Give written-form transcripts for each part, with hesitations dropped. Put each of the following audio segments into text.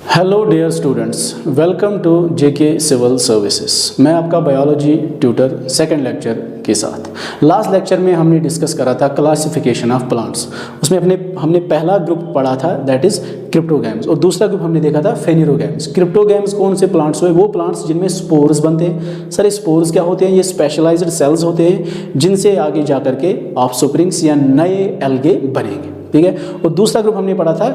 Hello dear students, welcome to JK civil services. मैं आपका biology tutor second lecture के साथ। लास्ट लेक्चर में हमने डिस्कस करा था क्लासिफिकेशन ऑफ प्लांट्स। उसमें हमने पहला ग्रुप पढ़ा था दैट इज क्रिप्टोगैम्स और दूसरा ग्रुप हमने देखा था फेनेरोगैम्स। क्रिप्टोगैम्स कौन से प्लांट्स हुए? वो प्लांट्स जिनमें स्पोर्स बनते हैं। सर स्पोर्स क्या होते हैं? ये स्पेशलाइज्ड सेल्स होते हैं जिनसे आगे जा करके ऑफस्प्रिंग्स या नए एल्गे बनेंगे। ठीक है। और दूसरा ग्रुप हमने पढ़ा था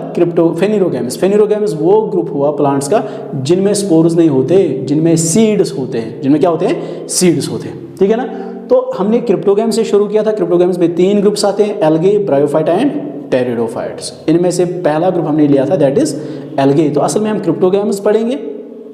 फेनेरोगैम्स। फेनेरोगैम्स वो ग्रुप हुआ प्लांट्स का जिनमें स्पोर्स नहीं होते, जिनमें सीड्स होते हैं। जिनमें क्या होते हैं? सीड्स होते हैं। ठीक है ना। तो हमने क्रिप्टोगैम्स से शुरू किया था। क्रिप्टोगैम्स में 3 ग्रुप्स आते हैं, एल्गे, ब्रायोफाइटा एंड टेरिडोफाइट्स। इनमें से पहला ग्रुप हमने लिया था दैट इज एल्गे। तो असल में हम क्रिप्टोगैम्स पढ़ेंगे,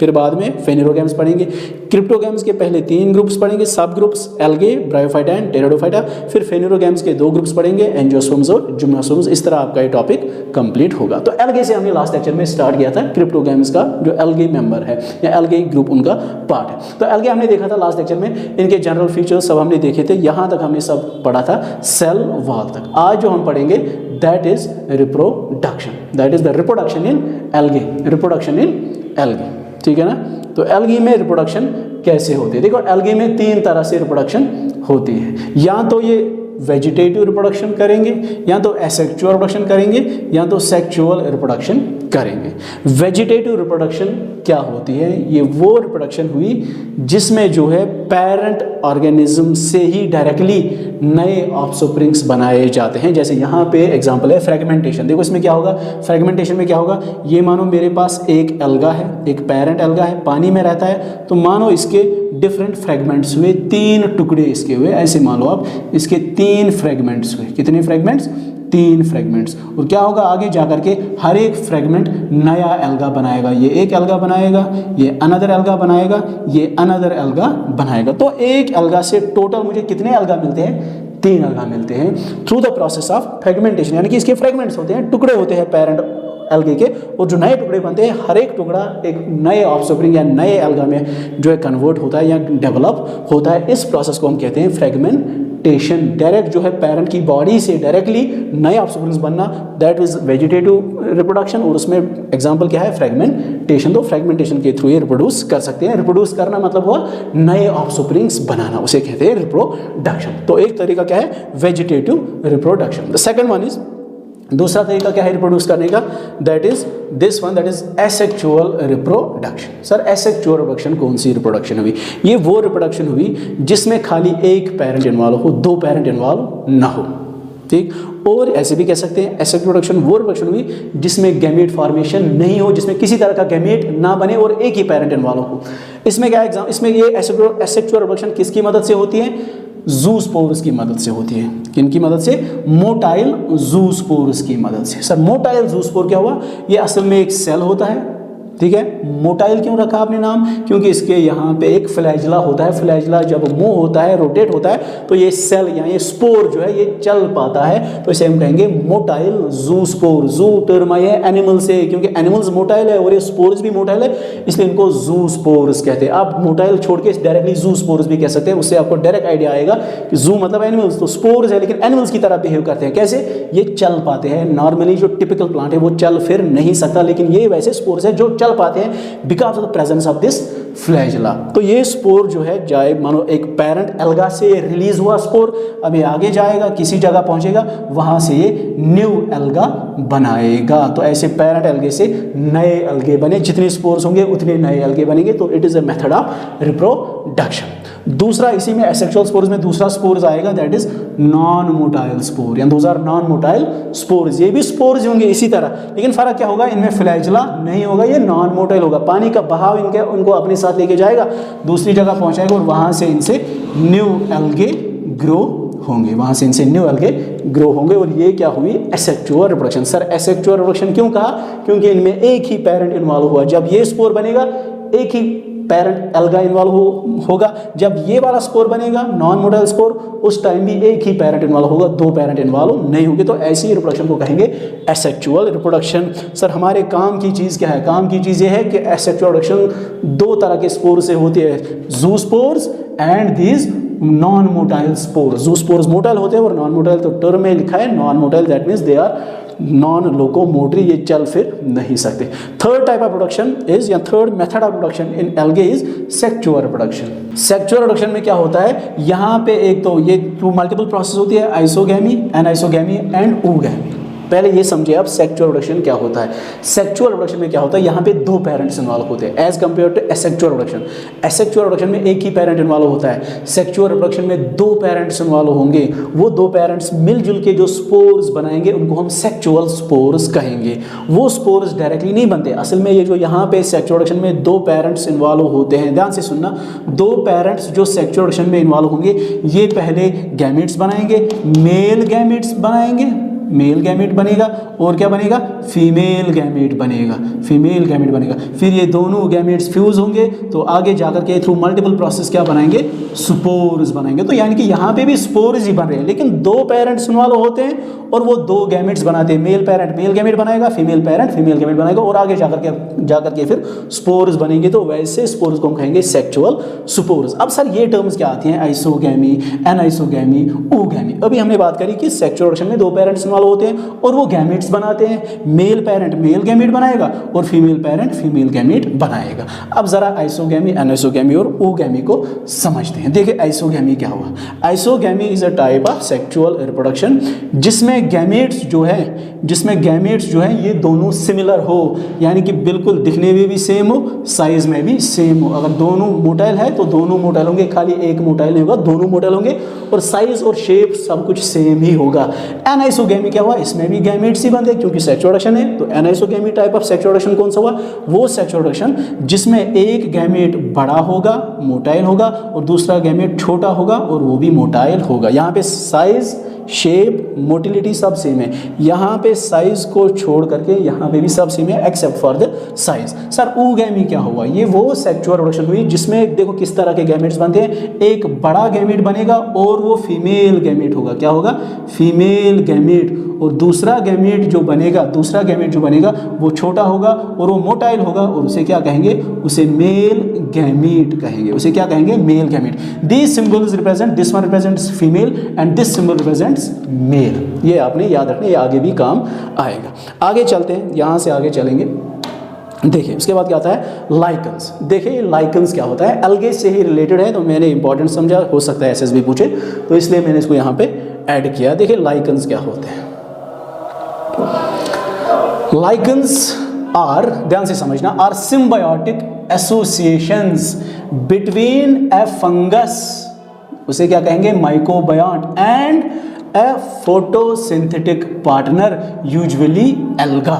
फिर बाद में फेनेरोगैम्स पढ़ेंगे। क्रिप्टोगैम्स के पहले 3 ग्रुप्स पढ़ेंगे, सब groups algae, bryophyta and pteridophyta. फिर फेनेरोगैम्स के 2 ग्रुप्स पढ़ेंगे, एंजियोस्पर्म्स और जिम्नोस्पर्म्स। इस तरह आपका ये टॉपिक कंप्लीट होगा। तो एल्गे से हमने लास्ट लेक्चर में स्टार्ट किया था। क्रिप्टोगैम्स का जो एल्गे मेंबर है या एल्गे ग्रुप उनका पार्ट है। तो एल्गे हमने देखा था लास्ट लेक्चर में, इनके जनरल फीचर्स सब हमने देखे थे। यहाँ तक हमने सब पढ़ा था सेल वॉल तक। आज जो हम पढ़ेंगे that is reproduction, that is the reproduction in algae, reproduction in algae. ठीक है ना। तो एल्गी में रिप्रोडक्शन कैसे होती है? देखो एल्गी में 3 तरह से रिप्रोडक्शन होती है। या तो ये वेजिटेटिव रिप्रोडक्शन करेंगे, या तो एसेक्सुअल रिप्रोडक्शन करेंगे, या तो सेक्सुअल रिप्रोडक्शन करेंगे। वेजिटेटिव रिप्रोडक्शन क्या होती है? ये वो रिप्रोडक्शन हुई जिसमें जो है पेरेंट ऑर्गेनिज्म से ही डायरेक्टली नए ऑफस्प्रिंग्स बनाए जाते हैं। जैसे यहाँ पे एग्जांपल है फ्रेगमेंटेशन। देखो इसमें क्या होगा? फ्रेगमेंटेशन में क्या होगा? ये मानो मेरे पास एक एल्गा है, एक पेरेंट एल्गा है, पानी में रहता है। तो मानो इसके डिफरेंट फ्रेगमेंट्स हुए, 3 टुकड़े इसके हुए। ऐसे मान लो आप, इसके 3 फ्रेगमेंट्स हुए। कितने फ्रेगमेंट्स? 3 फ्रेगमेंट्स। और क्या होगा आगे जाकर के? हर एक फ्रेगमेंट नया एल्गा बनाएगा। ये एक एल्गा बनाएगा, ये अनदर एल्गा बनाएगा, ये अनदर एल्गा बनाएगा। तो एक एल्गा से टोटल मुझे कितने एल्गा मिलते हैं? 3 एल्गा मिलते हैं through the process of fragmentation. यानी कि इसके फ्रेगमेंट्स होते हैं, टुकड़े होते हैं पेरेंट एल्गे के, और जो नए टुकड़े बनते हैं हर एक टुकड़ा एक नए ऑफस्प्रिंग या नए एल्गा में जो है कन्वर्ट होता है या डेवलप होता है। इस प्रोसेस को हम कहते हैं फ्रेगमेंटेशन। डायरेक्ट जो है पेरेंट की बॉडी से डायरेक्टली नए ऑफस्प्रिंग्स बनना, दैट इज वेजिटेटिव रिप्रोडक्शन। और उसमें एग्जांपल क्या है? फ्रेगमेंटेशन। तो फ्रेगमेंटेशन के थ्रू ये रिप्रोड्यूस कर सकते हैं। रिप्रोड्यूस करना मतलब हुआ नए ऑफस्प्रिंग्स बनाना, उसे कहते हैं रिप्रोडक्शन। तो एक तरीका क्या है? Vegetative reproduction. The second one is, दूसरा तरीका क्या है रिप्रोड्यूस करने का? That is this one, that is asexual reproduction. Sir asexual reproduction कौन सी रिप्रोडक्शन हुई? ये वो रिप्रोडक्शन हुई जिसमें खाली एक पेरेंट इन्वॉल्व हो, 2 पेरेंट इन्वॉल्व ना हो। ठीक। और ऐसे भी कह सकते हैं एसेक्सुअल रिप्रोडक्शन वो रिप्रोडक्शन हुई जिसमें गैमेट फॉर्मेशन नहीं हो, जिसमें किसी तरह का गैमेट ना बने और एक ही पेरेंट इन्वॉल्व हो। इसमें क्या एग्जाम, इसमें ये एसेक्सुअल रिप्रोडक्शन किसकी मदद से होती है? ज़ूस्पोर्स की मदद से होती है। किनकी मदद से? मोटाइल ज़ूस्पोर्स की मदद से। सर मोटाइल ज़ूस्पोर क्या हुआ? ये असल में एक सेल होता है। ठीक है। मोटाइल क्यों रखा आपने नाम? क्योंकि इसके यहाँ पे एक फ्लैजिला होता है। फ्लैजिला जब मूव होता है, रोटेट होता है, तो ये सेल या ये स्पोर जो है ये चल पाता है। तो इसे हम कहेंगे मोटाइल ज़ूस्पोर। ज़ू टर्म आई है एनिमल से, क्योंकि एनिमल्स मोटाइल है और ये स्पोर्स भी मोटाइल है, इसलिए इनको ज़ूस्पोर्स कहते हैं। आप मोटाइल छोड़ के डायरेक्टली ज़ूस्पोर्स भी कह सकते हैं। उससे आपको डायरेक्ट आइडिया आएगा कि ज़ू मतलब एनिमल्स, तो स्पोर्स है लेकिन एनिमल्स की तरह बिहेव करते हैं। कैसे? ये चल पाते हैं। नॉर्मली जो टिपिकल प्लांट है वो चल फिर नहीं सकता, लेकिन ये वैसे स्पोर्स है जो चल पाते हैं because of the presence of this flagella. तो ये स्पोर जो है, जाए मानो एक पेरेंट एल्गा से रिलीज हुआ स्पोर, अब ये आगे जाएगा, किसी जगह पहुंचेगा, वहां से ये न्यू एल्गा बनाएगा। तो ऐसे पेरेंट एल्गे से नए एल्गे बने, जितने स्पोर्स होंगे उतने नए एल्गे बनेंगे। तो it is a method of reproduction. दूसरा इसी में एसेक्सुअल स्पोर्स में दूसरा स्पोर्स आएगा that is non motile spore, या 2000 नॉन मोटाइल स्पोर्स। ये भी स्पोर्स होंगे इसी तरह, लेकिन फर्क क्या होगा? इनमें फ्लैजिला नहीं होगा, ये नॉन मोटाइल होगा। पानी का बहाव इनके उनको अपने साथ लेके जाएगा, दूसरी जगह पहुंचाएगा और वहां से इनसे न्यू एल्गे ग्रो होंगे, वहां से इनसे न्यू एल्गे ग्रो होंगे। और ये क्या हुई? Asexual reproduction. Sir asexual reproduction क्यों कहा? क्योंकि इनमें एक ही पेरेंट इन्वॉल्व हुआ। जब ये स्पोर बनेगा एक ही पेरेंट एल्गा इन्वॉल्व होगा। जब ये वाला स्पोर बनेगा नॉन मोटाइल स्पोर, उस टाइम भी एक ही पेरेंट इन्वॉल्व होगा, 2 पेरेंट इन्वॉल्व नहीं होंगे। तो ऐसी रिप्रोडक्शन को कहेंगे एसेक्सुअल रिप्रोडक्शन। सर हमारे काम की चीज़ क्या है? काम की चीज़ ये है कि एसेक्सुअल रिप्रोडक्शन 2 तरह के स्पोर से होती है, zoospores and these non motile spores. Zoospores motile होते हैं और नॉन मोटाइल, तो टर्म में लिखा है non motile, that means they are non locomotory, ये चल फिर नहीं सकते। Third type of production is, या third method of production in algae is sexual reproduction. Sexual reproduction में क्या होता है, यहाँ पे एक तो ये थ्रू मल्टीपल प्रोसेस होती है, आइसोगैमी, एनाइसोगैमी एंड ooगैमी। पहले ये समझिए आप सेक्चुअल रिप्रोडक्शन क्या होता है। सेक्चुअल रिप्रोडक्शन में क्या होता है, यहाँ पे दो पेरेंट्स इन्वॉल्व होते हैं as compare to asexual reproduction. Asexual reproduction में एक ही पेरेंट इन्वॉल्व होता है, सेक्चुअल रिप्रोडक्शन में दो पेरेंट्स इन्वॉल्व होंगे। वो दो पेरेंट्स मिलजुल के जो स्पोर्स बनाएंगे उनको हम सेक्चुअल स्पोर्स कहेंगे। वो स्पोर्स डायरेक्टली नहीं बनते, असल में ये जो यहाँ पे सेक्चुअल रिप्रोडक्शन में दो पेरेंट्स इन्वॉल्व होते हैं, ध्यान से सुनना, दो पेरेंट्स जो सेक्चुअल रिप्रोडक्शन में इन्वॉल्व होंगे, ये पहले गैमेट्स बनाएंगे, मेल गैमेट्स बनाएंगे, मेल गैमेट बनेगा, और क्या बनेगा, फीमेल गैमेट बनेगा, फीमेल गैमेट बनेगा। फिर ये दोनों गैमेट्स फ्यूज होंगे तो आगे जाकर के थ्रू मल्टीपल प्रोसेस क्या बनाएंगे, स्पोर्स बनाएंगे। तो यानी कि यहाँ पे भी स्पोर्स ही बन रहे हैं, लेकिन दो पेरेंट्स इन्वॉल्व होते हैं और वो दो गैमेट्स बनाते हैं। मेल पेरेंट मेल गैमेट बनाएगा, फीमेल पेरेंट फीमेल गैमेट बनाएगा, और आगे जाकर के फिर स्पोर्स बनेंगे। तो वैसे स्पोर्स को हम कहेंगे सेक्चुअल स्पोर्स। अब सर ये टर्म्स क्या आती हैं, आइसोगैमी, एनाइसोगैमी, ooगैमी। अभी हमने बात करी कि सेक्चुअल रिप्रोडक्शन में दो पेरेंट्स होते हैं और वो गैमेट्स बनाते हैं। मेल पेरेंट मेल गैमेट बनाएगा और फीमेल पेरेंट फीमेल गैमेट बनाएगा। अब जरा आइसोगैमी, एनाइसोगैमी और ooगैमी को समझते हैं। देखिए आइसोगैमी क्या हुआ। Isogamy is a type of sexual reproduction जिसमें गैमेट्स जो है ये दोनों सिमिलर हो, यानी कि बिल्कुल दिखने में भी सेम हो, साइज में भी सेम हो। अगर दोनों मोटाइल है तो दोनों मोटाइल होंगे, खाली एक मोटाइल नहीं होगा, दोनों मोटाइल होंगे, और साइज और शेप सब कुछ सेम ही होगा। एनाइसोगैमी क्या हुआ, इसमें भी गैमेट्स ही बनते हैं क्योंकि सेक्सुअल रिप्रोडक्शन है। तो anisogamy type of sexual reproduction कौन सा हुआ, वो सेक्सुअल रिप्रोडक्शन जिसमें एक गैमेट बड़ा होगा, मोटाइल होगा, और दूसरा गैमेट छोटा होगा और वो भी मोटाइल होगा। यहाँ पे साइज, शेप, मोटिलिटी सब सेम है। यहाँ पे साइज को छोड़ करके यहाँ पे भी सब सेम है except for the size. Sir oogamy क्या हुआ, ये वो सेक्सुअल रिप्रोडक्शन हुई जिसमें देखो किस तरह के गैमेट्स बनते हैं। एक बड़ा गैमेट बनेगा और वो फीमेल गैमेट होगा, क्या होगा, फीमेल गैमेट, और दूसरा गैमेट जो बनेगा वो छोटा होगा और वो मोटाइल होगा, और उसे क्या कहेंगे, उसे मेल गैमेट कहेंगे। उसे क्या कहेंगे, male gamete. This symbols represent, this one represents female and this symbol represents male. ये आपने याद रखना, ये आगे भी काम आएगा। आगे चलते हैं, यहाँ से आगे चलेंगे। देखिए उसके बाद क्या आता है, लाइकन्स। देखिए लाइकन्स क्या होता है, एल्गे से ही रिलेटेड है, तो मैंने इंपॉर्टेंट समझा, हो सकता है एसएसबी पूछे, तो इसलिए मैंने इसको यहाँ पे ऐड किया। देखिए लाइकन्स क्या होते हैं। लाइकन्स आर, ध्यान से समझना, are symbiotic associations between a fungus, उसे क्या कहेंगे, mycobiont, and a photosynthetic partner usually alga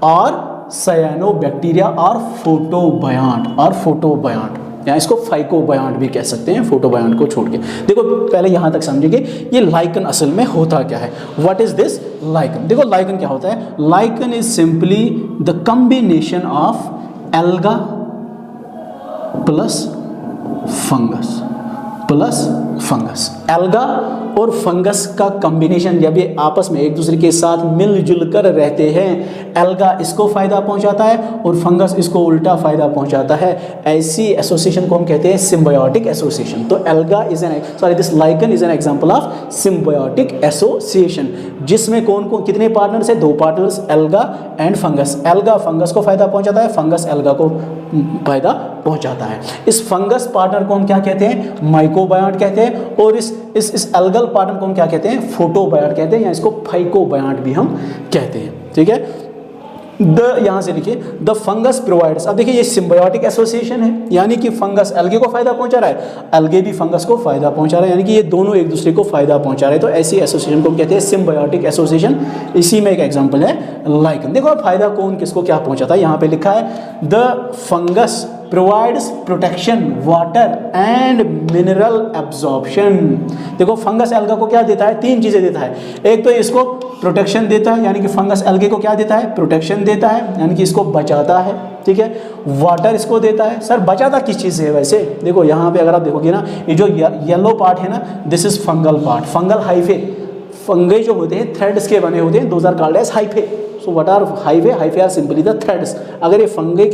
और साइनोबैक्टीरिया और फोटोबायोट, या इसको फाइकोबायोट भी कह सकते हैं, फोटोबायोट को छोड़ के। देखो पहले यहाँ तक समझिए ये लाइकन असल में होता क्या है। What is this lichen. देखो लाइकन क्या होता है, lichen is simply the combination of alga plus fungus. Alga और फंगस का कॉम्बिनेशन, जब ये आपस में एक दूसरे के साथ मिलजुल कर रहते हैं, एल्गा इसको फायदा पहुंचाता है और फंगस इसको उल्टा फायदा पहुंचाता है। ऐसी एसोसिएशन को हम कहते हैं सिम्बायोटिक एसोसिएशन। तो alga is this lichen is an example of symbiotic association, जिसमें कौन कितने पार्टनर्स है, दो partners, alga and fungus. Alga fungus को फायदा पहुंचाता है, फंगस एल्गा को फायदा पहुंचाता है। इस फंगस पार्टनर को हम क्या कहते हैं, माइकोबायोट कहते हैं, और इस एल्गल पार्टनर को हम क्या कहते हैं, फोटोबायोट कहते हैं, या इसको फाइकोबायोट भी हम कहते हैं। ठीक है, यहाँ से लिखिए द फंगस प्रोवाइड्स। अब देखिए ये सिम्बायोटिक एसोसिएशन है, यानी कि फंगस एल्गे को फायदा पहुंचा रहा है, एल्गे भी फंगस को फायदा पहुंचा रहा है, यानी कि ये दोनों एक दूसरे को फायदा पहुंचा रहे हैं। तो ऐसी एसोसिएशन को हम कहते हैं सिम्बायोटिक एसोसिएशन। इसी में एक एग्जांपल है लाइकन। देखो फायदा कौन किसको क्या पहुंचाता है, यहाँ पे लिखा है the fungus provides protection, water and mineral absorption. देखो फंगस एल्गा को क्या देता है, तीन चीजें देता है। एक तो इसको प्रोटेक्शन देता है, यानी कि फंगस एल्गे को क्या देता है, प्रोटेक्शन देता है, यानी कि इसको बचाता है। ठीक है, वाटर इसको देता है। सर बचाता किस चीज़ से है वैसे, देखो यहाँ पे अगर आप देखोगे ना, ये जो येलो पार्ट है ना, this is fungal part, fungal hyphae. Fungi जो होते हैं थ्रेड्स के बने होते हैं, those are called as hyphae. So what are hyphae, hyphae are simply the threads. अगर ये फंगे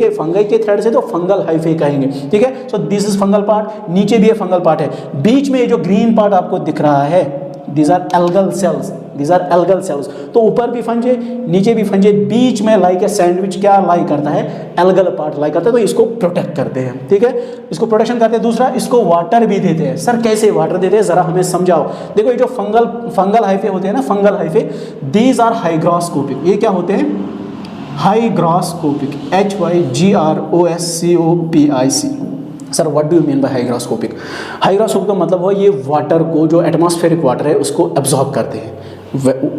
के थ्रेड्स है तो फंगल हाइफे कहेंगे। ठीक है, so this is fungal part, नीचे भी ये फंगल पार्ट है, बीच में ये जो ग्रीन पार्ट आपको दिख रहा है, these are algal cells. These are algal cells. तो ऊपर भी फंजे, नीचे भी फंजे, बीच में लाइक ए सैंडविच क्या लाई करता है, एल्गल पार्ट लाई करता है, तो इसको प्रोटेक्ट करते हैं, ठीक है, इसको प्रोटेक्शन करते हैं। दूसरा, इसको वाटर भी देते हैं। सर कैसे वाटर देते हैं, जरा हमें समझाओ। देखो ये जो फंगल हाइफे होते हैं ना, fungal hyphae, these are hygroscopic. ये क्या होते हैं, hygroscopic, HYGROSCOPIC। Sir what do you mean by hygroscopic? Hygroscopic का मतलब हो ये वाटर को, जो एटमॉस्फेरिक वाटर है उसको एब्जॉर्ब करते हैं।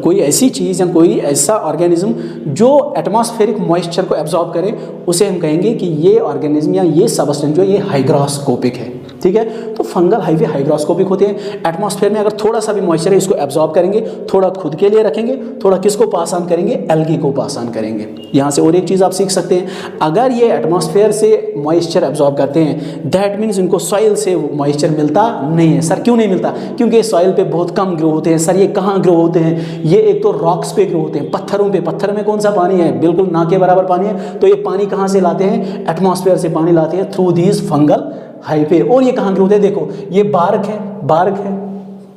कोई ऐसी चीज़ या कोई ऐसा ऑर्गेनिज्म जो एटमॉस्फेरिक मॉइस्चर को एब्जॉर्ब करे, उसे हम कहेंगे कि ये ऑर्गेनिज्म या ये सबस्टेंस जो ये हाइग्रोस्कोपिक है, ठीक है। तो फंगल हाइफे हाइग्रोस्कोपिक होते हैं। एटमॉस्फेयर में अगर थोड़ा सा भी मॉइस्चर है इसको एब्जॉर्ब करेंगे, थोड़ा खुद के लिए रखेंगे, थोड़ा किसको पास ऑन करेंगे, एल्गी को पास ऑन करेंगे। यहाँ से और एक चीज़ आप सीख सकते हैं, अगर ये एटमॉस्फेयर से मॉइस्चर एब्जॉर्ब करते हैं, दैट मीन्स इनको सॉइल से मॉइस्चर मिलता नहीं है। सर क्यों नहीं मिलता? क्योंकि सॉइल पे बहुत कम ग्रो होते हैं। सर ये कहाँ ग्रो होते हैं? ये एक तो रॉक्स पे ग्रो होते हैं, पत्थरों पे। पत्थर में कौन सा पानी है, बिल्कुल ना के बराबर पानी है। तो ये पानी कहाँ से लाते हैं, एटमॉस्फेयर से पानी लाते हैं थ्रू दीज फंगल हाइफे। और ये कहाँ ग्रो होते हैं, देखो ये बार्क है, बार्क है,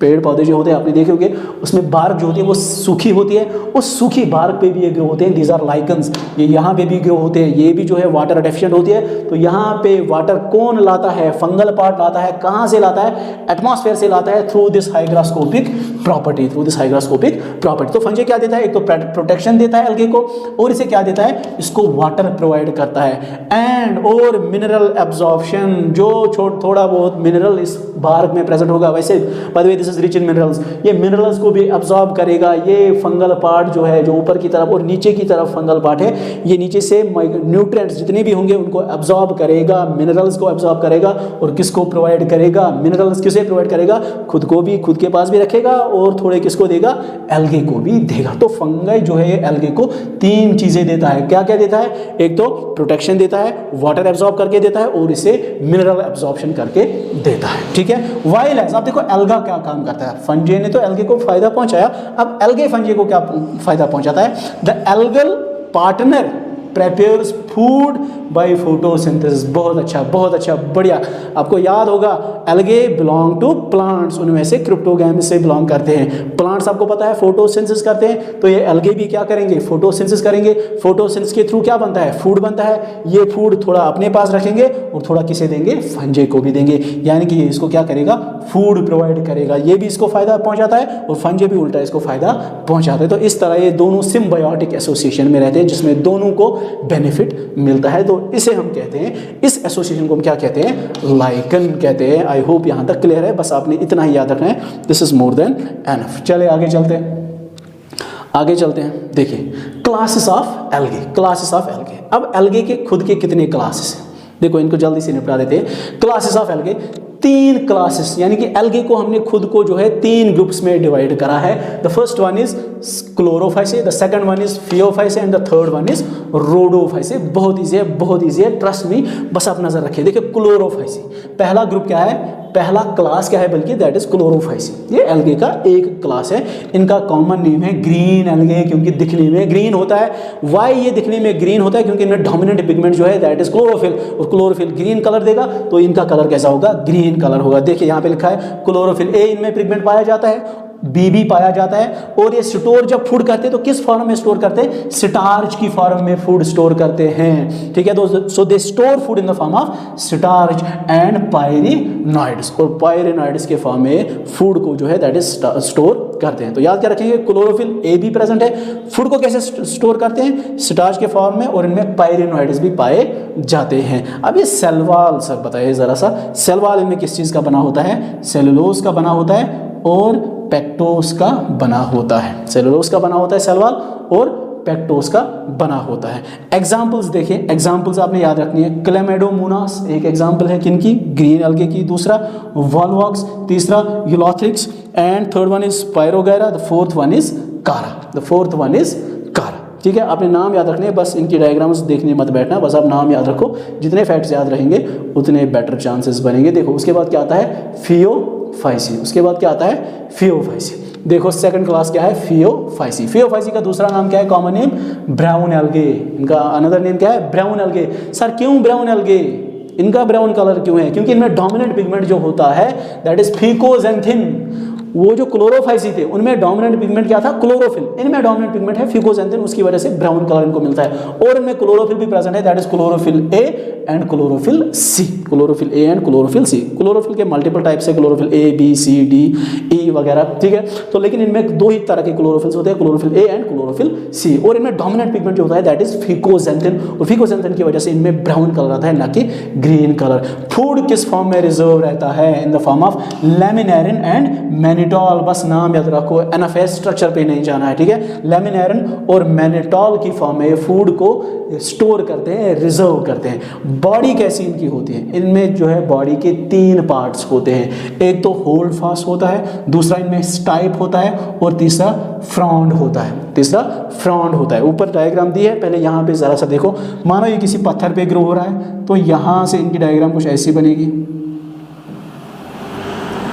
पेड़ पौधे जो होते हैं आपने देखे होंगे, उसमें बार्क जो होती है वो सूखी होती है, उस सूखी बार्क पे भी ये ग्रो होते हैं। These are lichens. ये यहाँ पे भी ग्रो होते हैं, ये भी जो है वाटर डेफिशिएंट होती है। तो यहाँ पे वाटर कौन लाता है, फंगल पार्ट लाता है। कहाँ से लाता है, एटमॉस्फेयर से लाता है, through this hygroscopic property, through this hygroscopic property. तो फंजे क्या देता है, एक तो प्रोटेक्शन देता है एल्गे को, और इसे क्या देता है, इसको वाटर प्रोवाइड करता है, एंड और मिनरल एब्जॉर्प्शन। जो थोड़ा बहुत मिनरल इस बार्क में प्रेजेंट होगा, वैसे by the way this is rich in minerals, ये मिनरल्स को भी एब्जॉर्ब करेगा। ये फंगल पार्ट जो है, जो ऊपर की तरफ और नीचे की तरफ फंगल पार्ट है, ये नीचे से न्यूट्रिएंट्स जितने भी होंगे उनको एब्जॉर्ब करेगा, मिनरल्स को एब्जॉर्ब करेगा। और किसको प्रोवाइड करेगा, मिनरल्स किसे प्रोवाइड करेगा, खुद को भी, खुद के पास भी रखेगा, और थोड़े किसको देगा, एल्गे को भी देगा। तो फंगाई जो है एल्गे को तीन चीजें देता है। क्या क्या देता है, एक तो प्रोटेक्शन देता है, वाटर एब्जॉर्ब करके देता है, और इसे मिनरल एब्जॉर्प्शन करके देता है, ठीक है। वाइल एज, आप देखो एल्गा क्या काम करता है, फंजे ने तो एल्गे को फायदा पहुंचाया, अब एल्गे फंजे को क्या फायदा पहुंचाता है। The algal partner prepares food by photosynthesis. बहुत अच्छा, बहुत अच्छा, बढ़िया। आपको याद होगा एल्गे बिलोंग टू प्लांट्स, उनमें से क्रिप्टोगैम्स से बिलोंग करते हैं। प्लांट्स आपको पता है फोटोसिंथेसिस करते हैं, तो ये एल्गे भी क्या करेंगे, फोटोसिंथेसिस करेंगे। फोटोसिंथेसिस के थ्रू क्या बनता है, फूड बनता है। ये फूड थोड़ा अपने पास रखेंगे और थोड़ा किसे देंगे, फंजे को भी देंगे, यानी कि ये इसको क्या करेगा, फूड प्रोवाइड करेगा। ये भी इसको फायदा पहुंचाता है और फंजे भी उल्टा इसको फायदा पहुंचाते हैं। तो इस तरह ये दोनों सिम्बायोटिक एसोसिएशन में रहते हैं, जिसमें दोनों को बेनिफिट मिलता है। तो इसे हम कहते हैं, इस एसोसिएशन को हम क्या कहते हैं, लाइकन कहते हैं। आई होप यहां तक क्लियर है, बस आपने इतना ही याद रखना है, this is more than enough. चले आगे चलते हैं, आगे चलते हैं। देखिए classes of algae, classes of algae. अब एल्गे के खुद के कितने क्लासेस हैं, देखो इनको जल्दी से निपटा देते हैं। क्लासेस ऑफ एल्गे, तीन क्लासेस, यानी कि एल्गे को हमने खुद को जो है तीन ग्रुप्स में डिवाइड करा है। The first one is Chlorophyceae, the second one is Phaeophyceae, and the third one is Rhodophyceae. बहुत ईजी है, बहुत ईजी है, ट्रस्ट मी, बस आप नजर रखिए। देखिए क्लोरोफाइसे पहला ग्रुप क्या है, पहला क्लास क्या है, बल्कि दैट इज क्लोरोफाइसे। ये एल्गे का एक क्लास है। इनका कॉमन नेम है ग्रीन एल्गे, क्योंकि दिखने में ग्रीन होता है। वाई ये दिखने में ग्रीन होता है, क्योंकि इनमें डोमिनेंट पिगमेंट जो है दैट इज क्लोरोफिल, और क्लोरोफिल ग्रीन कलर देगा, तो इनका कलर कैसा होगा, ग्रीन कलर होगा। देखिए यहाँ पे लिखा है क्लोरोफिल ए, इनमें पिगमेंट पाया जाता है, बी भी पाया जाता है। और ये स्टोर जब फूड करते हैं तो किस फॉर्म में स्टोर करते हैं, स्टार्च की फॉर्म में फूड स्टोर करते हैं, ठीक है। तो so they store food in the form of starch and pyrenoids, और पायरिनॉइड्स के फॉर्म में फूड को जो है दैट इज स्टोर करते हैं। तो याद क्या रखेंगे, क्लोरोफिल ए भी प्रेजेंट है। फूड को कैसे स्टोर करते हैं, स्टार्च के फॉर्म में, और इनमें पायरिनॉइड्स भी पाए जाते हैं। अब ये सेल वॉल सर बताइए जरा सा, सेल वॉल इनमें किस चीज का बना होता है, सेलुलोज का बना होता है और पेक्टोस का बना होता है। सेलुलोज का बना होता है सेल वॉल, और पेक्टोस का बना होता है। एग्जाम्पल्स देखिए, एग्जाम्पल्स आपने याद रखनी है। क्लेमेडोमोनास एक एग्जाम्पल है किनकी, ग्रीन एल्गे की। दूसरा वॉलवॉक्स, तीसरा Ulothrix, and third one is पायरोगैरा, the fourth one is कारा, द फोर्थ वन इज कारा, ठीक है। आपने नाम याद रखने हैं, बस इनकी डायग्राम्स देखने मत बैठना, बस आप नाम याद रखो। जितने फैक्ट्स याद रहेंगे उतने बेटर चांसेस बनेंगे। देखो उसके बाद क्या आता है, फियोफाइसी, उसके बाद क्या आता है, फियोफाइसी। देखो सेकंड क्लास क्या है, फियोफाइसी। फियोफाइसी का दूसरा नाम क्या है, कॉमन नेम ब्राउन एल्गे। इनका अनदर नेम क्या है, ब्राउन एल्गे। सर क्यों ब्राउन एल्गे, इनका ब्राउन कलर क्यों है, क्योंकि इनमें डोमिनेंट पिगमेंट जो होता है दैट इज फिकोजेंथिन, वो जो क्लोरोफाइसी थे उनमें डोमिनेंट पिगमेंट क्या था? क्लोरोफिल। इनमें डोमिनेंट पिगमेंट है फिकोजेंथिन, उसकी वजह से ब्राउन कलर इनको मिलता है। और इनमें क्लोरोफिल भी प्रेजेंट है, that is chlorophyll a and chlorophyll c. Chlorophyll a and chlorophyll c. Chlorophyll के मल्टीपल टाइप्स है, chlorophyll a b c d e वगैरह, ठीक है। तो लेकिन इनमें दो ही तरह के क्लोरोफिल्स होते हैं, chlorophyll a and chlorophyll c. और इनमें डोमिनेंट पिगमेंट जो होता है दैट इज फिकोजेंथिन, और फिकोजेंथिन की वजह से इनमें ब्राउन कलर आता है, ना कि ग्रीन कलर। फूड किस फॉर्म में रिजर्व रहता है? इन the form of लैमिनेरिन and mannitol. बस नाम याद रखो, एनाफेज स्ट्रक्चर पे नहीं जाना है, ठीक है। लैमिनेरिन और मैनिटोल की फॉर्म में फूड को स्टोर करते हैं, रिजर्व करते हैं। बॉडी कैसी इनकी होती है? इनमें जो है बॉडी के 3 पार्ट्स होते हैं, एक तो होल्ड फास्ट होता है, दूसरा इनमें स्टाइप होता है, और तीसरा फ्रॉन्ड होता है। तीसरा फ्रॉन्ड होता है। ऊपर डायग्राम दी है, पहले यहाँ पे जरा सा देखो। मानो ये किसी पत्थर पे ग्रो हो रहा है, तो यहाँ से इनकी डायग्राम कुछ ऐसी बनेगी,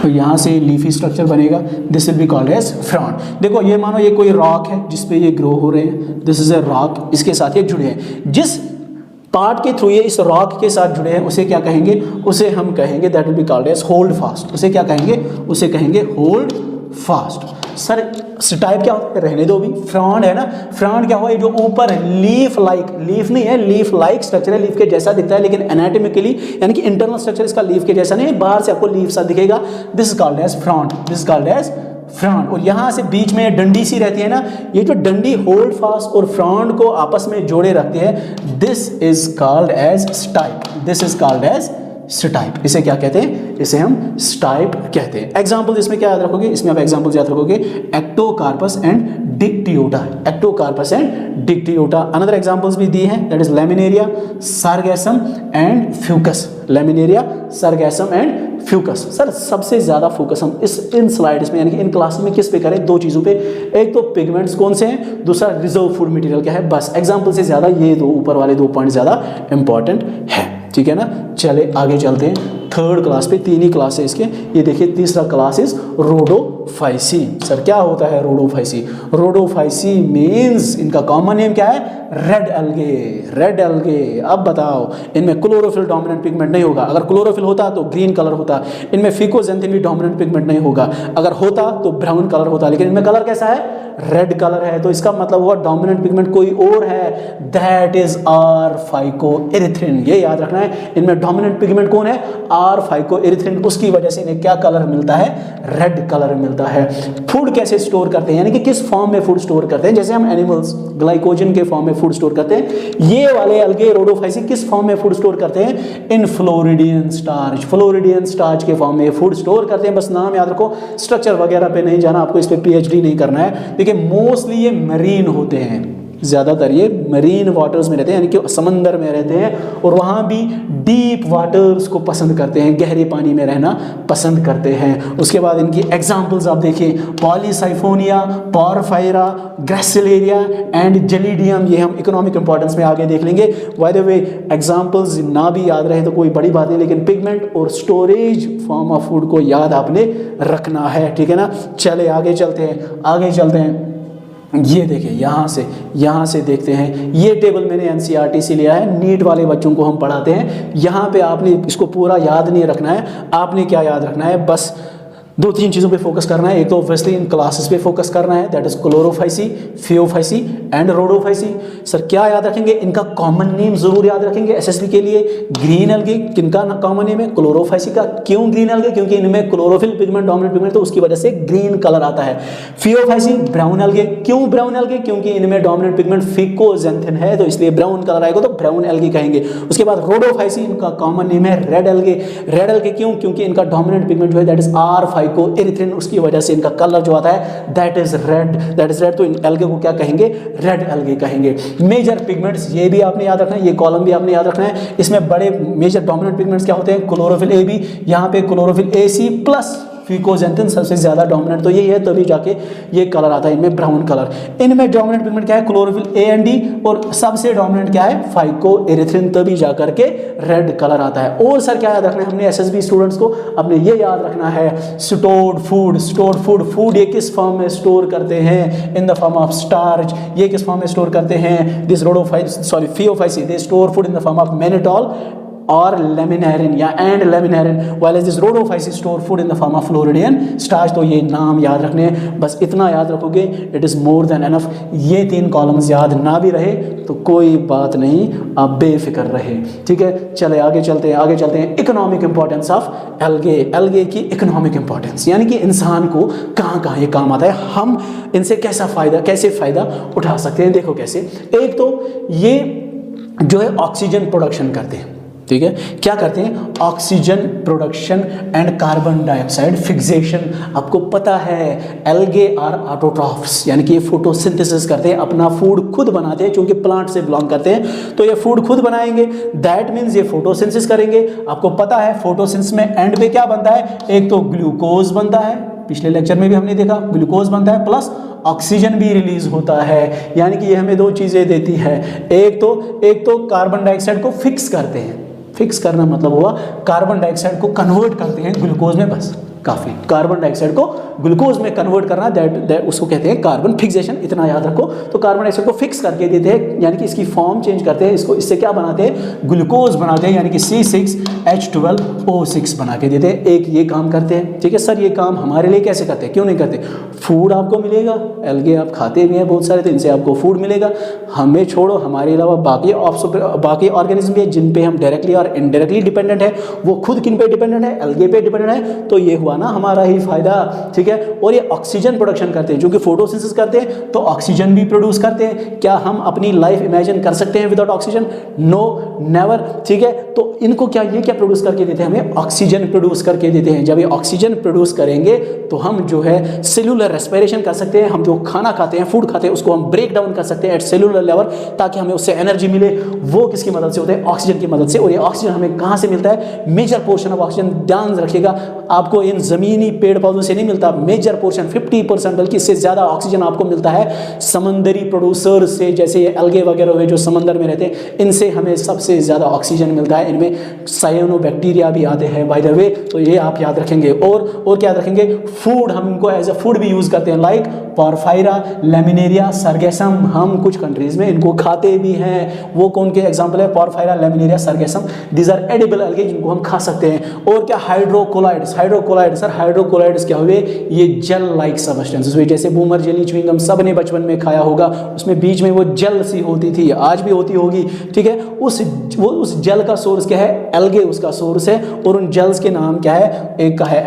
तो यहाँ से लीफी स्ट्रक्चर बनेगा, this will be called as frond. देखो ये मानो ये कोई रॉक है जिसपे ये ग्रो हो रहे हैं, दिस इज ए रॉक, इसके साथ ये जुड़े हैं। जिस पार्ट के थ्रू ये इस रॉक के साथ जुड़े हैं उसे क्या कहेंगे? उसे हम कहेंगे that will be called as holdfast. उसे क्या कहेंगे? उसे कहेंगे होल्ड फास्ट। सर स्टाइप क्या होता है? रहने दो भी। फ्रॉन्ड है ना, फ्रॉन्ड क्या हुआ? ये जो ऊपर लीफ लाइक, लीफ नहीं है, लीफ लाइक स्ट्रक्चर है, लीफ के जैसा दिखता है, लेकिन एनाटॉमिकली यानी कि इंटरनल स्ट्रक्चर इसका लीफ के जैसा नहीं है, बाहर से आपको लीफ सा दिखेगा। This is called as frond, this is called as frond. और यहाँ से बीच में डंडी सी रहती है ना, ये जो डंडी होल्ड फास्ट और फ्रॉन्ड को आपस में जोड़े रखते हैं, this is called as stipe, this is called as stipe. इसे क्या कहते हैं? इसे हम स्टाइप कहते हैं। एग्जाम्पल इसमें क्या याद रखोगे? इसमें आप एग्जाम्पल याद रखोगे, Ectocarpus and Dictyota. Ectocarpus and Dictyota. Another examples भी दी हैं, that is Laminaria, Sargassum and Fucus. Laminaria, Sargassum and Fucus. Sir सबसे ज्यादा फोकस हम इन स्लाइड्स में यानी कि इन क्लास में किस पे करें? 2 चीजों पे, एक तो पिगमेंट्स कौन से हैं, दूसरा रिजर्व फूड मटेरियल क्या है। बस एग्जाम्पल से ज्यादा ये दो ऊपर वाले 2 पॉइंट ज्यादा इंपॉर्टेंट है, ठीक है ना। चले आगे चलते हैं। 3rd क्लास पे 3 ही क्लास है इसके। ये देखिए तीसरा क्लास इज रोडोफाइसी। सर क्या होता है रोडोफाइसी? रोडोफाइसी मींस इनका कॉमन नेम क्या है? Red algae. Red algae. अब बताओ, इनमें क्लोरोफिल डोमिनेंट पिगमेंट नहीं होगा। अगर क्लोरोफिल होता तो ग्रीन कलर होता। इनमें फिकोजेंथिन भी डोमिनेंट पिगमेंट नहीं होगा। अगर होता तो ब्राउन कलर होता, लेकिन इनमें कलर कैसा है? रेड कलर है। तो इसका मतलब हुआ डोमिनेंट पिगमेंट कोई और है, दैट इज आर फाइकोएरिथ्रिन। ये याद रखना है, इनमें डोमिनेंट पिगमेंट कौन है? Are phycoerythrin. उसकी वजह से इन्हें क्या कलर मिलता है? रेड कलर मिलता है। फूड कैसे स्टोर करते हैं, यानी कि किस फॉर्म में फूड स्टोर करते हैं? जैसे हम एनिमल्स ग्लाइकोजन के फॉर्म में फूड स्टोर करते हैं, ये वाले अलगे रोडोफाइसी किस फॉर्म में फूड स्टोर करते हैं? इन फ्लोरिडियन स्टार्च। फ्लोरिडियन स्टार्च के फॉर्म में फूड स्टोर करते हैं। बस नाम याद रखो, स्ट्रक्चर वगैरह पे नहीं जाना, आपको इस पे पीएचडी नहीं करना है। देखिए मोस्टली ये मरीन होते हैं, ज़्यादातर ये मरीन वाटर्स में रहते हैं, यानी कि समंदर में रहते हैं, और वहाँ भी डीप वाटर्स को पसंद करते हैं, गहरे पानी में रहना पसंद करते हैं। उसके बाद इनकी एग्जांपल्स आप देखिए, Polysiphonia, porphyra, gracilaria and gelidium. ये हम इकोनॉमिक इंपॉर्टेंस में आगे देख लेंगे। बाय द वे एग्जांपल्स ना भी याद रहे तो कोई बड़ी बात नहीं, लेकिन पिगमेंट और स्टोरेज फॉर्म ऑफ फूड को याद आपने रखना है, ठीक है ना। चले आगे चलते हैं, आगे चलते हैं। ये देखिए यहाँ से देखते हैं, ये टेबल मैंने एनसीईआरटी से लिया है, नीट वाले बच्चों को हम पढ़ाते हैं। यहाँ पे आपने इसको पूरा याद नहीं रखना है, आपने क्या याद रखना है? बस 2-3 चीज़ों पे फोकस करना है। एक तो ऑब्वियसली इन क्लासेस पे फोकस करना है, that is Chlorophyceae, Phaeophyceae and Rhodophyceae. Sir क्या याद रखेंगे? इनका कॉमन नेम जरूर याद रखेंगे एसएसबी के लिए। ग्रीन एल्गे किनका कॉमन नेम है? क्लोरोफाइसी का। क्यों ग्रीन एल्गे? क्योंकि इनमें क्लोरोफिल पिगमेंट डोमिनेंट पिगमेंट, तो उसकी वजह से ग्रीन कलर आता है। Phaeophyceae brown algae. क्यों ब्राउन एल्गे? क्योंकि इनमें डोमिनेंट पिगमेंट फिकोजेंथिन है, तो इसलिए ब्राउन कलर आएगा, तो ब्राउन एल्गे कहेंगे। उसके बाद रोडोफाइसी, इनका कॉमन नेम है रेड एल्गे। रेड एल्गे क्यों? क्योंकि इनका डोमिनेंट पिगमेंट जो है दैट इज आर फाइकोएरिथ्रिन, उसकी वजह से इनका कलर जो आता है दैट इज रेड। तो इन एल्गे को क्या कहेंगे? रेड एल्गे कहेंगे। मेजर पिगमेंट्स, ये भी आपने याद रखना है, ये कॉलम भी आपने याद रखना है। इसमें बड़े मेजर डोमिनेंट पिगमेंट्स क्या होते हैं? क्लोरोफिल ए बी, यहाँ पे क्लोरोफिल ए सी प्लस फिकोजेंथिन सबसे ज्यादा डोमिनेंट तो यही है, तभी जाके ये कलर आता है इनमें ब्राउन कलर। इनमें डोमिनेंट पिगमेंट क्या है? क्लोरोफिल ए एंड डी, और सबसे डोमिनेंट क्या है? फाइकोएरिथ्रिन, तभी जाकर के रेड कलर आता है। और सर क्या याद रखना है हमने एसएसबी स्टूडेंट्स को? अपने ये याद रखना है स्टोर्ड फूड ये किस फॉर्म में स्टोर करते हैं? In the form of starch. ये किस फॉर्म में स्टोर करते हैं? This Phaeophyceae, they store food in the form of mannitol और लेमिनेरिन या and laminarin, while this rhodophytes store food in the form of floridean starch. तो ये नाम याद रखने हैं, बस इतना याद रखोगे, it is more than enough. ये 3 कॉलम्स याद ना भी रहे तो कोई बात नहीं, आप बेफिक्र रहे, ठीक है। चले आगे चलते हैं। Economic importance of algae, algae की इकोनॉमिक इंपॉर्टेंस, यानी कि इंसान को कहाँ कहाँ ये काम आता है, हम इनसे कैसे फ़ायदा उठा सकते हैं। देखो कैसे, एक तो ये जो है ऑक्सीजन प्रोडक्शन करते हैं, ठीक है। क्या करते हैं? Oxygen production and carbon dioxide fixation. आपको पता है एल्गे आर ऑटोट्रॉफ्स, यानी कि ये फोटोसिंथेसिस करते हैं, अपना फूड खुद बनाते हैं, क्योंकि प्लांट से बिलोंग करते हैं तो ये फूड खुद बनाएंगे, दैट मीन्स ये फोटोसिंथेसिस करेंगे। आपको पता है फोटोसिंथेसिस में एंड पे क्या बनता है? एक तो ग्लूकोज बनता है, पिछले लेक्चर में भी हमने देखा ग्लूकोज बनता है, प्लस ऑक्सीजन भी रिलीज होता है, यानी कि ये हमें 2 चीज़ें देती है। एक तो कार्बन डाइऑक्साइड को फिक्स करते हैं, फिक्स करना मतलब हुआ कार्बन डाइऑक्साइड को कन्वर्ट करते हैं ग्लूकोज में, बस काफ़ी। कार्बन डाइऑक्साइड को ग्लूकोज में कन्वर्ट करना, दैट उसको कहते हैं कार्बन फिक्सेशन, इतना याद रखो। तो कार्बन डाइऑक्साइड को फिक्स करके देते हैं, यानी कि इसकी फॉर्म चेंज करते हैं, इससे क्या बनाते हैं? ग्लूकोज बनाते हैं, यानी कि C6H12O6 बना के देते हैं। एक ये काम करते हैं, ठीक है सर। ये काम हमारे लिए कैसे करते हैं, क्यों नहीं करते? फूड आपको मिलेगा, एल्गे आप खाते भी हैं बहुत सारे, तो इनसे आपको फूड मिलेगा। हमें छोड़ो, हमारे अलावा बाकी ऑर्गेनिज्म भी है जिन पे हम डायरेक्टली और इनडायरेक्टली डिपेंडेंट है। वो खुद किन पे डिपेंडेंट है? एल्गे पे डिपेंडेंट है। तो ये हुआ ना हमारा ही फायदा, ठीक है। और ये ऑक्सीजन प्रोडक्शन करते हैं, क्योंकि फोटोसिंथेसिस करते हैं तो ऑक्सीजन भी प्रोड्यूस करते हैं। क्या हम अपनी लाइफ इमेजिन कर सकते हैं विदाउट ऑक्सीजन? नो, नेवर, ठीक है। तो इनको क्या प्रोड्यूस करके देते हैं? हमें ऑक्सीजन प्रोड्यूस करके देते हैं। जब ये ऑक्सीजन प्रोड्यूस करेंगे तो हम जो है सेलुलर रेस्पिरेशन कर सकते हैं। हम जो खाना खाते हैं, फूड खाते हैं, उसको हम ब्रेक डाउन कर सकते हैं एट सेलुलर लेवल, ताकि हमें उससे एनर्जी मिले। वो किसकी मदद से होता है? ऑक्सीजन की मदद से। और ये ऑक्सीजन हमें कहाँ से मिलता है? मेजर पोर्शन ऑफ ऑक्सीजन, ध्यान रखिएगा, आपको इन जमीनी पेड़ पौधों से नहीं मिलता। मेजर पोर्शन 50%, बल्कि इससे ज़्यादा ऑक्सीजन आपको मिलता है समंदरी प्रोड्यूसर से, जैसे ये एल्गे वगैरह हुए जो समंदर में रहते हैं, इनसे हमें सबसे ज़्यादा ऑक्सीजन मिलता है। इनमें साइनोबैक्टीरिया भी आते हैं बाय द वे, तो ये आप याद रखेंगे। और क्या रखेंगे? फूड, हम इनको एज अ फूड भी यूज़ करते हैं, लाइक पोरफायरा, लेमिनेरिया, सर्गेसम। हम कुछ कंट्रीज़ में इनको खाते भी हैं। वो कौन के एग्जाम्पल है? Porphyra, Laminaria, Sargassum, these are edible algae जिनको हम खा सकते हैं। और क्या? हाइड्रोकोलाइड्स। सर हाइड्रोकोलाइड्स क्या हुए? ये जेल लाइक सब्सटेंसेस हुए, जैसे बूमर जेली च्युइंगम सब ने बचपन में खाया होगा, उसमें बीच में वो जेल सी होती थी, आज भी होती होगी, ठीक है। उस जेल का सोर्स क्या है? एल्गे उसका सोर्स है। और उन जेल्स के नाम क्या है? एक का है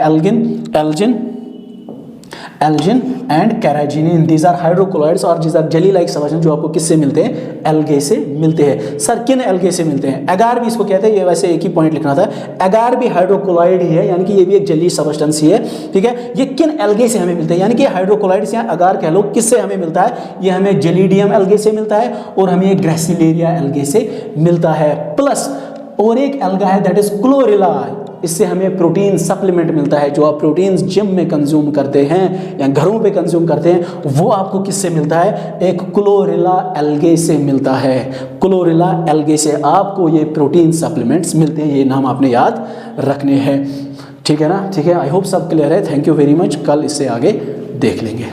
algin and carrageenan, these are hydrocolloids और these are jelly like substance, जो आपको किससे मिलते हैं? एल्गे से मिलते हैं। सर किन एल्गे से मिलते हैं? एगार भी इसको कहते हैं, ये वैसे एक ही पॉइंट लिखना था। एगार भी हाइड्रोकोलाइड ही है, यानी कि ये भी एक जेली सब्सटेंस ही है, ठीक है। ये किन एल्गे से हमें मिलते हैं? यानी कि हाइड्रोकोलाइड्स या एगार कह लो, किससे हमें मिलता है? ये हमें जेलिडियम एल्गे से मिलता है, और हमें ये ग्रेसिलेरिया एल्गे से मिलता है। प्लस और एक एल्गा है, दैट इज क्लोरेला, इससे हमें प्रोटीन सप्लीमेंट मिलता है। जो आप प्रोटीन्स जिम में कंज्यूम करते हैं या घरों पे कंज्यूम करते हैं, वो आपको किससे मिलता है? एक क्लोरेला एल्गे से मिलता है। क्लोरेला एल्गे से आपको ये प्रोटीन सप्लीमेंट्स मिलते हैं। ये नाम आपने याद रखने हैं, ठीक है ना? ठीक है, आई होप सब क्लियर है। Thank you very much. कल इससे आगे देख लेंगे।